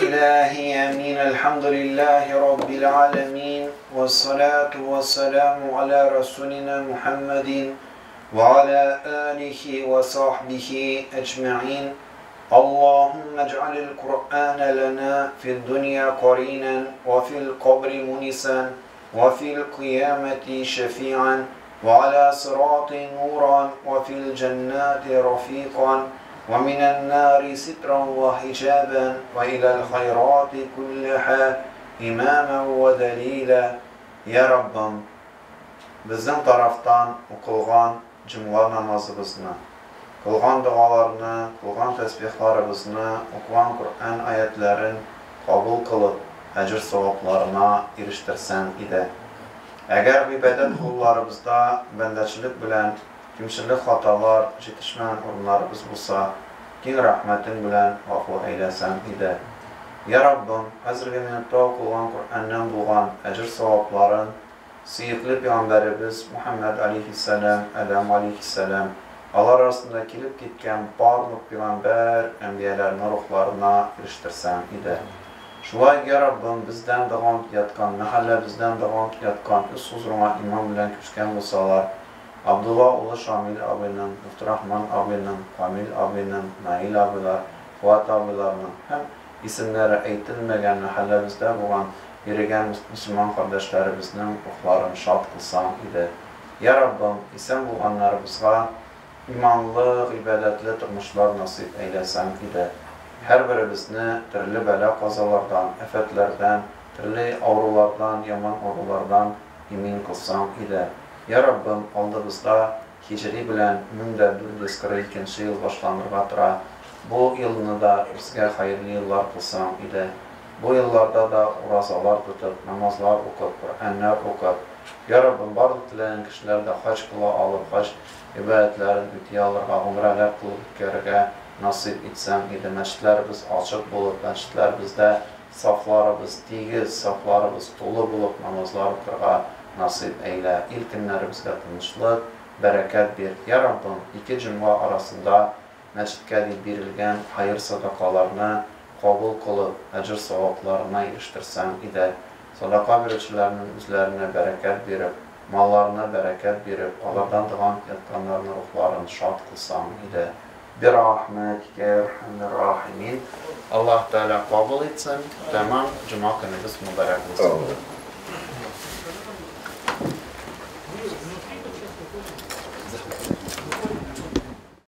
İlahi emin, elhamdülillahi rabbil alemin, ve salatu ve selamu ala Resulina Muhammedin ve ala alihi ve sahbihi ecma'in. Allahümme ec'alil Kur'ane lena fid dünya qarinen ve fil kabri munisan ve fil kıyameti şefi'an ve ala sıratı nuran ve fil cennati rafiqan ومن النار سترا وحجابا وإلى الخيرات كلها إماما ودليلا. Ya Rabbim, bizden taraftan kılgan cuma namazımızını, kılgan dualarını, kılgan tesbihlarımızını, okuyan Kur'an ayetlerin kabul kılıp ecir sevaplarına eriştirsen ide. Eğer ibadet kullarımızda bendeçilik bilen kimçilik hatalar, yetişmeyen orunlarımız bulsa, ki rahmetin bilen afo eylesen ide. Ya Rabbim, hazırki minutta okulan Kur'an'dan bulan ecir sevapların, siyikli Peygamberimiz Muhammed aleyhisselam, Adam aleyhisselam, Allah arasında kilip gitken barlık Peygamber, enbiyelerin ruhlarına eriştirsen ide. Şulay ya Rabbim, bizden devam yatkan, mahalle bizden devam yatkan, üst huzuruna iman bilen küçken bulsalar, Abdullah oğlu Şamil abinin, Müftürahman abinin, Kamil abinin, Nail abiler, Fuat abilerinin hem isimleri eğitilmegen mahallemizde bulan yerigen Müslüman kardeşlerimizin ruhlarını şad kılsan ide. Ya Rabbim, isen bulanlarımızga imanlı, ibadetli turmuşlar nasip eylesen ide. Her birimizini türlü bela kazalardan, efetlerden, türlü avrulardan, yaman avrulardan emin kılsan ide. Ya Rabbim, aldığımızda hicri bilen 1442 yıl başlanırgatıra bu yılını da bizge hayırlı yıllar kılsan ide. Bu yıllarda da urazalar tutup, namazlar okup, Kur'anlar okup, Ya Rabbim, barlık dileyen kişiler de hac kıla alıp, hac ibadetlerin ütüyalarına, umreler kılıp görge nasip etsen ide. Meşitlerimiz açık bulup, meşitlerimizde saflarımız, digiz saflarımız dolu bulup, namazlar kırga nasip eyle. İlkinlerimizde tınışlık, bereket bir. Ya Rabbim, iki cuma arasında meçitkede birilgen hayır sadakalarını kabul kılıp, ecir sevaplarına eriştirsen ide. Sadaka vericilerinin üzerine bereket verip, mallarına bereket verip, Allah'tan dağın yatkanlarının ruhlarını şad kılsan ide. Bir rahmetike erhamir rahimin. Allah Teala kabul etsin. Tamam, cuma günümüz mübarek olsun.